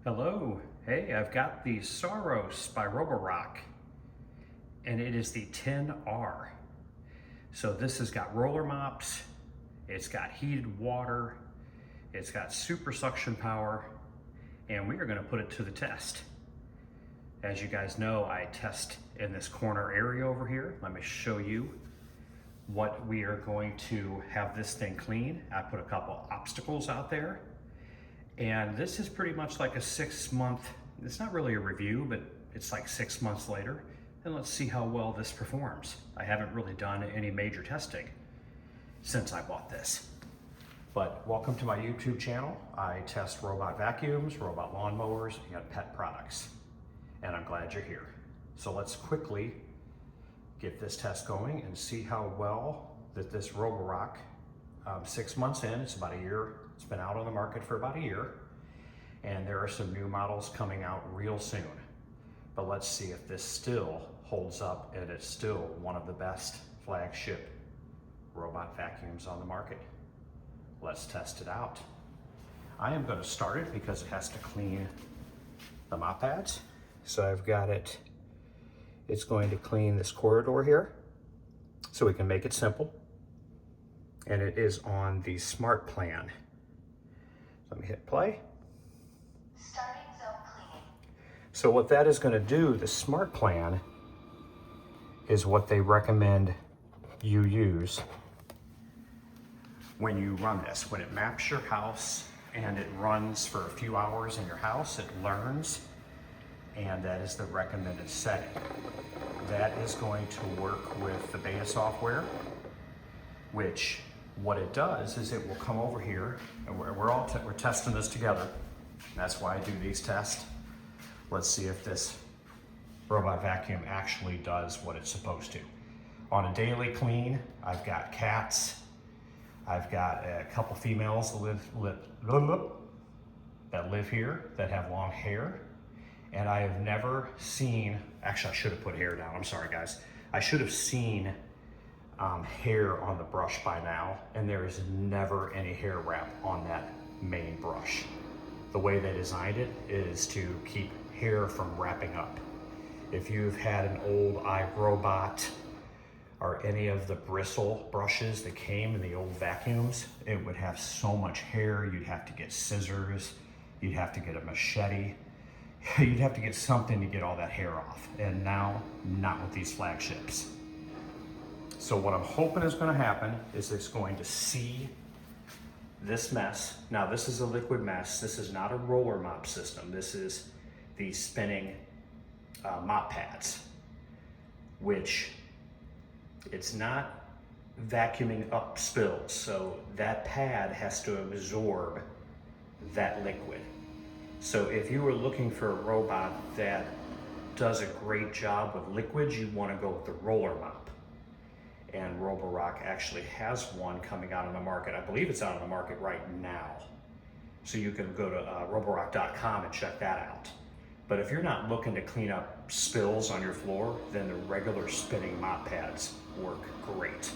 Hello, hey, I've got the Saros by Roborock, and it is the 10R. So this has got roller mops, it's got heated water, it's got super suction power, and we are gonna put it to the test. As you guys know, I test in this corner area over here. Let me show you what we are going to have this thing clean. I put a couple obstacles out there. And this is pretty much like a 6-month, it's not really a review, but it's like 6 months later. And let's see how well this performs. I haven't really done any major testing since I bought this. But welcome to my YouTube channel. I test robot vacuums, robot lawnmowers, and pet products. And I'm glad you're here. So let's quickly get this test going and see how well that this Roborock, 6 months in, it's about a year. It's been out on the market for about a year, and there are some new models coming out real soon. But let's see if this still holds up and it's still one of the best flagship robot vacuums on the market. Let's test it out. I am going to start it because it has to clean the mop pads. So I've got it, it's going to clean this corridor here so we can make it simple. And it is on the Smart plan. Let me hit play. Starting zone cleaning. So what that is going to do, the Smart plan, is what they recommend you use when you run this. When it maps your house and it runs for a few hours in your house, it learns, and that is the recommended setting. That is going to work with the beta software, which what it does is it will come over here, and we're testing this together. That's why I do these tests. Let's see if this robot vacuum actually does what it's supposed to. On a daily clean, I've got cats. I've got a couple females that live here that have long hair. And I have never seen, actually I should have put hair down, I'm sorry guys. I should have seen hair on the brush by now, and there is never any hair wrap on that main brush. The way they designed it is to keep hair from wrapping up. If you've had an old iRobot or any of the bristle brushes that came in the old vacuums, it would have so much hair, you'd have to get scissors, you'd have to get a machete, you'd have to get something to get all that hair off. And now, not with these flagships. So what I'm hoping is going to happen is it's going to see this mess. Now this is a liquid mess. This is not a roller mop system. This is the spinning mop pads, which it's not vacuuming up spills. So that pad has to absorb that liquid. So if you were looking for a robot that does a great job with liquids, you want to go with the roller mop. And Roborock actually has one coming out on the market. I believe it's out on the market right now. So you can go to roborock.com and check that out. But if you're not looking to clean up spills on your floor, then the regular spinning mop pads work great.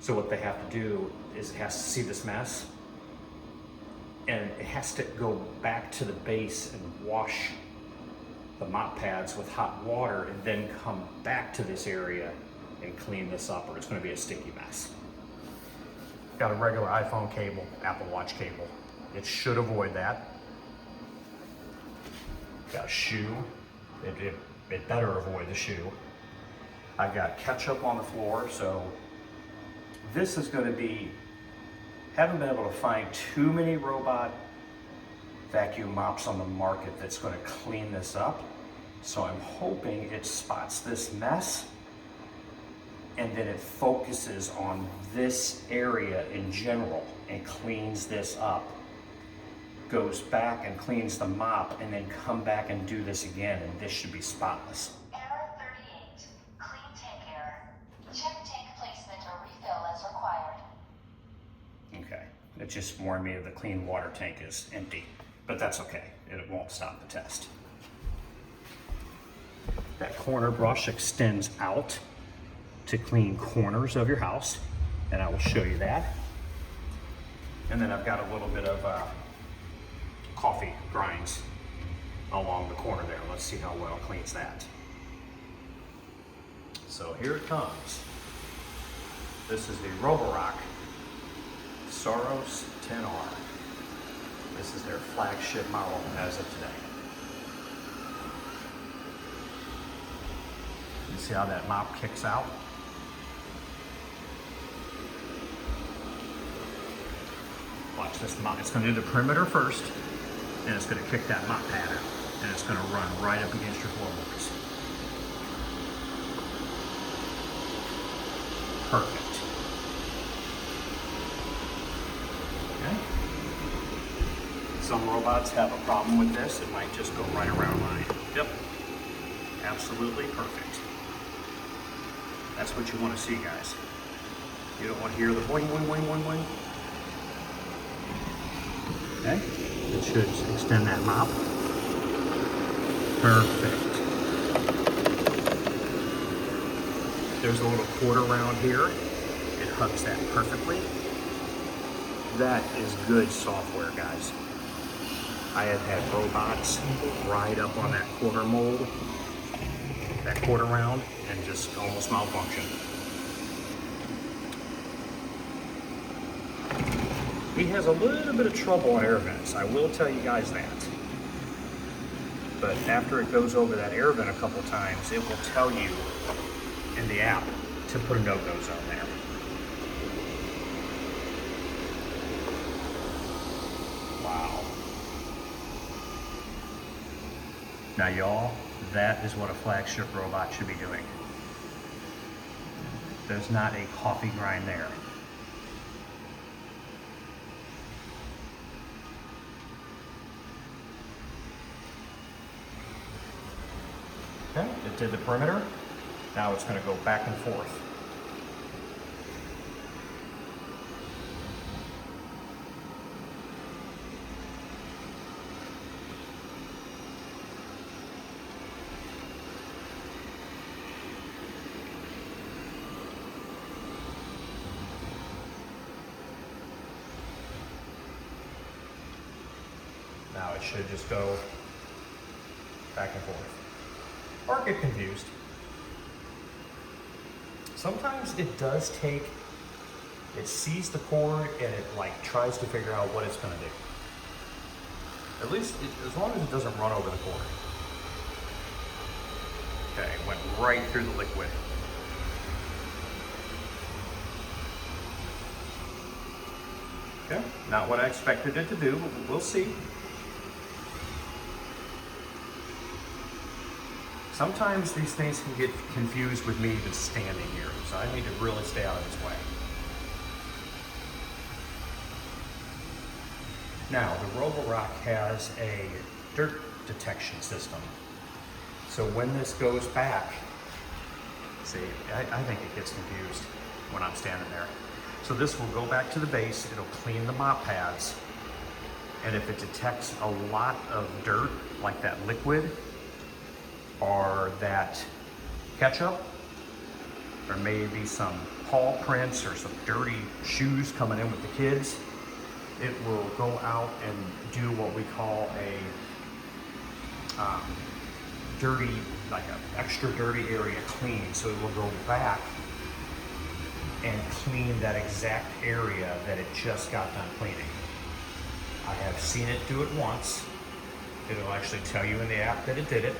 So what they have to do is it has to see this mess, and it has to go back to the base and wash the mop pads with hot water and then come back to this area and clean this up, or it's going to be a sticky mess. Got a regular iPhone cable, Apple Watch cable. It should avoid that. Got a shoe. It better avoid the shoe. I've got ketchup on the floor, so this is going to be, haven't been able to find too many robot vacuum mops on the market that's going to clean this up. So I'm hoping it spots this mess, and then it focuses on this area in general and cleans this up, goes back and cleans the mop, and then come back and do this again, and this should be spotless. Error 38. Clean tank error. Check tank placement or refill as required. Okay, it just warned me the clean water tank is empty, but that's okay. It won't stop the test. That corner brush extends out to clean corners of your house, and I will show you that. And then I've got a little bit of coffee grinds along the corner there. Let's see how well it cleans that. So here it comes. This is the Roborock Saros 10R. This is their flagship model as of today. You see how that mop kicks out? Watch this mop. It's going to do the perimeter first, and it's going to kick that mop pad out, and it's going to run right up against your floorboards. Perfect. Okay. Some robots have a problem with this. It might just go right around mine. Yep. Absolutely perfect. That's what you want to see, guys. You don't want to hear the boing, boing, boing, boing, boing. Okay. It should extend that mop. Perfect. There's a little cord around here. It hugs that perfectly. That is good software, guys. I have had robots ride up on that quarter mold, that quarter round, and just almost malfunction. He has a little bit of trouble on air vents, I will tell you guys that. But after it goes over that air vent a couple times, it will tell you in the app to put a no-go zone there. Wow. Now y'all, that is what a flagship robot should be doing. There's not a coffee grind there. Okay, it did the perimeter. Now it's going to go back and forth. Now it should just go back and forth. Or get confused. Sometimes it does take, it sees the cord and it like tries to figure out what it's gonna do. At least as long as it doesn't run over the cord. Okay, it went right through the liquid. Okay, not what I expected it to do, but we'll see. Sometimes these things can get confused with me even standing here, so I need to really stay out of his way. Now, the Roborock has a dirt detection system. So when this goes back, see, I think it gets confused when I'm standing there. So this will go back to the base, it'll clean the mop pads, and if it detects a lot of dirt, like that liquid, or that ketchup, or maybe some paw prints or some dirty shoes coming in with the kids, it will go out and do what we call a dirty, like an extra dirty area clean. So it will go back and clean that exact area that it just got done cleaning. I have seen it do it once. It'll actually tell you in the app that it did it.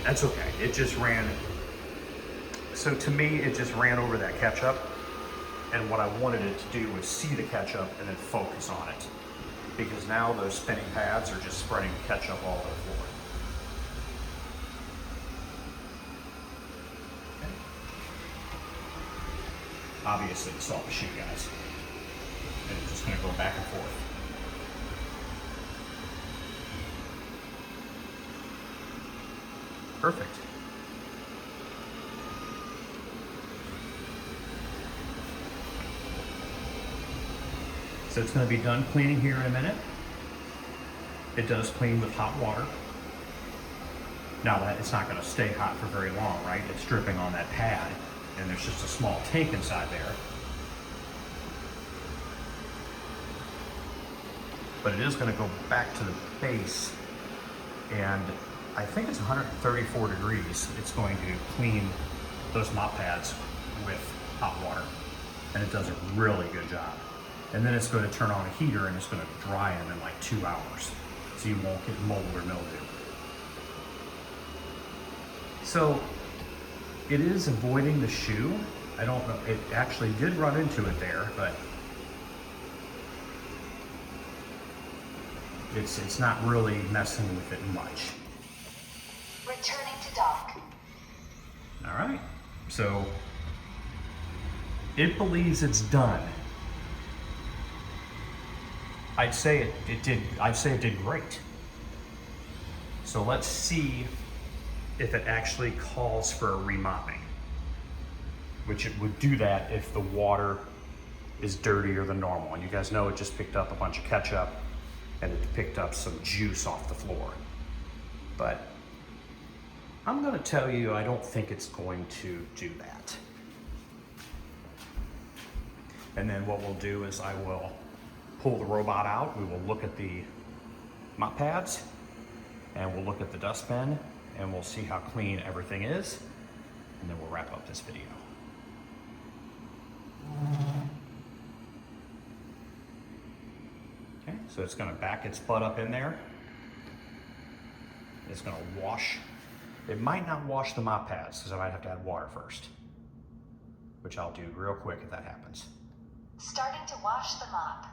That's okay, it just ran. So to me, it just ran over that ketchup, and what I wanted it to do was see the ketchup and then focus on it. Because now those spinning pads are just spreading ketchup all over the floor. Okay. Obviously, it's all machine, guys. And it's just gonna go back and forth. Perfect. So it's going to be done cleaning here in a minute. It does clean with hot water. Now that it's not going to stay hot for very long, right? It's dripping on that pad, and there's just a small tank inside there. but it is going to go back to the base, and I think it's 134 degrees. It's going to clean those mop pads with hot water, and it does a really good job. And then it's going to turn on a heater and it's going to dry them in like 2 hours, so you won't get mold or mildew. So it is avoiding the shoe. I don't know, it actually did run into it there, but it's not really messing with it much. Returning to dock. All right, so it believes it's done. I'd say it did great. So let's see if it actually calls for a remopping, which it would do that if the water is dirtier than normal. And you guys know it just picked up a bunch of ketchup and it picked up some juice off the floor. But I'm gonna tell you, I don't think it's going to do that. And then what we'll do is I will pull the robot out. We will look at the mop pads and we'll look at the dustbin and we'll see how clean everything is. And then we'll wrap up this video. Okay, so it's gonna back its butt up in there. It's gonna wash. It might not wash the mop pads because I might have to add water first, which I'll do real quick if that happens. Starting to wash the mop.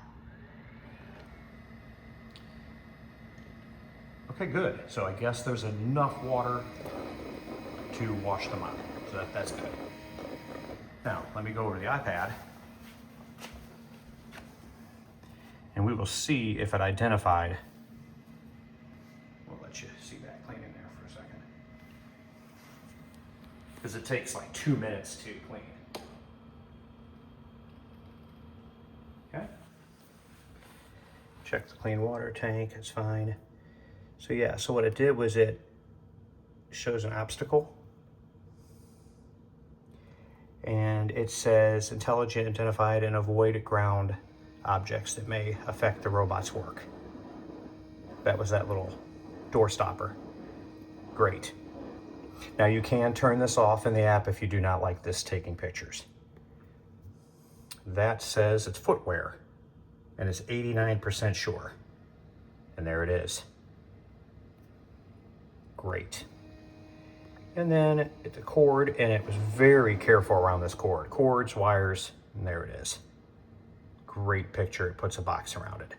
Okay, good. So I guess there's enough water to wash them up. So that's good. Now, let me go over to the iPad and we will see if it identified. We'll let you see that clean in there for a second. Because it takes like 2 minutes to clean. Okay. Check the clean water tank, it's fine. So yeah, so what it did was it shows an obstacle and it says intelligent, identified, and avoid ground objects that may affect the robot's work. That was that little door stopper. Great. Now you can turn this off in the app if you do not like this taking pictures. That says it's footwear and it's 89% sure. And there it is. Great. And then it's a cord, and it was very careful around this cord. Cords, wires, and there it is. Great picture. It puts a box around it.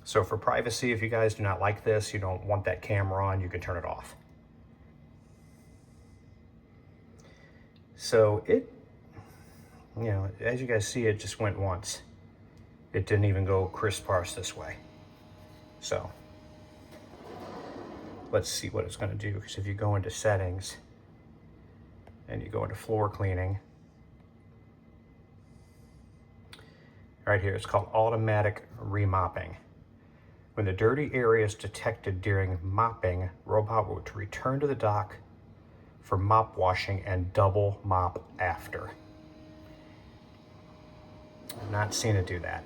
So for privacy, if you guys do not like this, you don't want that camera on, you can turn it off. So it, you know, as you guys see, it just went once. It didn't even go crisscross this way. So let's see what it's going to do, because if you go into settings and you go into floor cleaning, right here, it's called automatic remopping. When the dirty area is detected during mopping, robot will return to the dock for mop washing and double mop after. I've not seen it do that.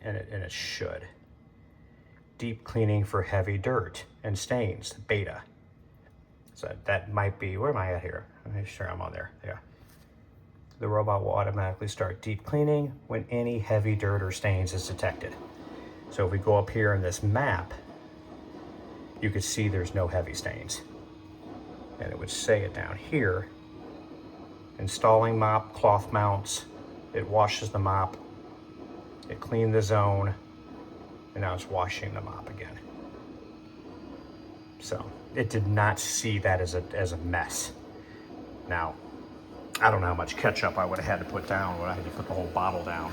And it should. Deep cleaning for heavy dirt and stains, beta. So that might be, where am I at here? I'm make sure I'm on there, yeah. The robot will automatically start deep cleaning when any heavy dirt or stains is detected. So if we go up here in this map, you can see there's no heavy stains. And it would say it down here. Installing mop, cloth mounts, it washes the mop, it cleaned the zone, and now it's washing the mop again. So it did not see that as a mess. Now, I don't know how much ketchup I would have had to put down when I had to put the whole bottle down.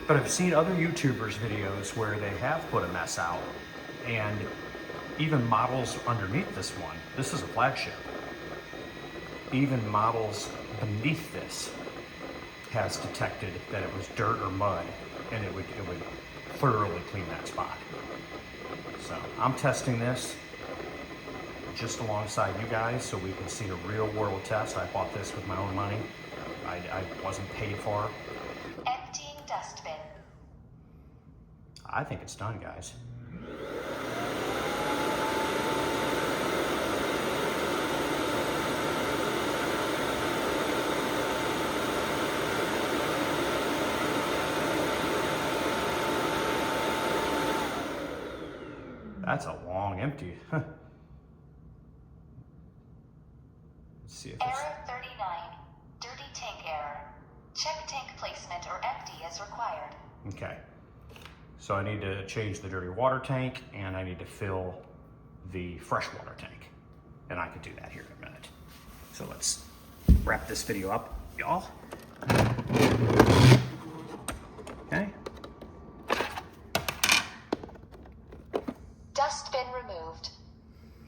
But I've seen other YouTubers' videos where they have put a mess out, and even models underneath this one, this is a flagship, even models beneath this has detected that it was dirt or mud, and it would thoroughly clean that spot. So I'm testing this just alongside you guys so we can see a real world test. I bought this with my own money. I wasn't paid for. Emptying dustbin. I think it's done, guys. That's a long empty. Let's see if it's... Error 39. Dirty tank error. Check tank placement or empty as required. Okay. So I need to change the dirty water tank and I need to fill the freshwater tank. And I can do that here in a minute. So let's wrap this video up, y'all. Okay. Dustbin removed.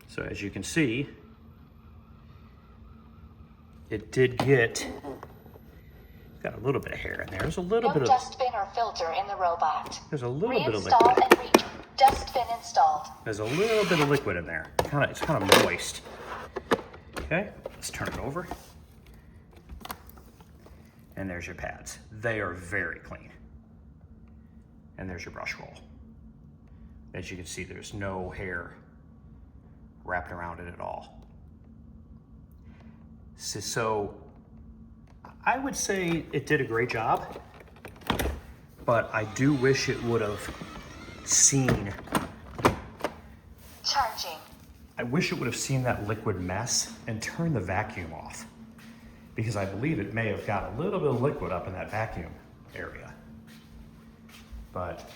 So as you can see, it did get, got a little bit of hair in there. There's a little No bit of, dustbin or filter in the robot. there's a little bit of Reinstall liquid. and dustbin installed. There's a little bit of liquid in there. It's kind of moist. Okay, let's turn it over. And there's your pads. They are very clean. And there's your brush roll. As you can see, there's no hair wrapped around it at all. So I would say it did a great job, but I do wish it would have seen, Charging. I wish it would have seen that liquid mess and turned the vacuum off, because I believe it may have got a little bit of liquid up in that vacuum area. But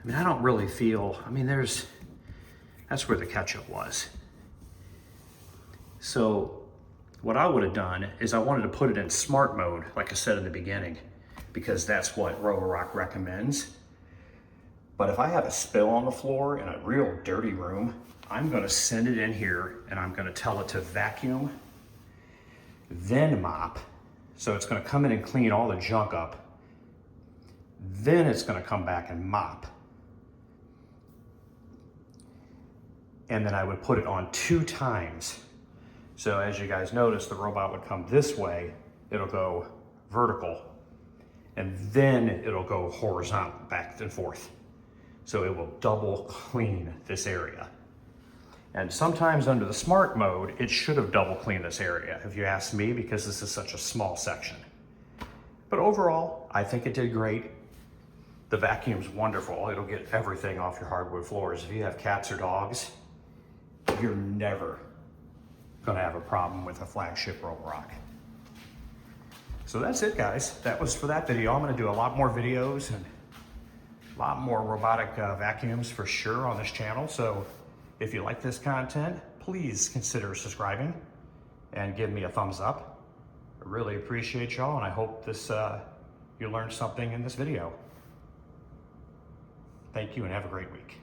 I mean, I don't really feel, I mean, that's where the ketchup was. So what I would have done is I wanted to put it in smart mode, like I said in the beginning, because that's what Roborock recommends. But if I have a spill on the floor in a real dirty room, I'm gonna send it in here and I'm gonna tell it to vacuum, then mop. So it's gonna come in and clean all the junk up. Then it's gonna come back and mop. And then I would put it on 2 times. So as you guys notice, the robot would come this way, it'll go vertical, and then it'll go horizontal, back and forth. So it will double clean this area. And sometimes under the smart mode, it should have double cleaned this area, if you ask me, because this is such a small section. But overall, I think it did great. The vacuum's wonderful. It'll get everything off your hardwood floors. If you have cats or dogs, you're never gonna have a problem with a flagship Roborock. So that's it, guys. That was for that video. I'm gonna do a lot more videos and a lot more robotic vacuums for sure on this channel. So if you like this content, please consider subscribing and give me a thumbs up. I really appreciate y'all, and I hope this you learned something in this video. Thank you and have a great week.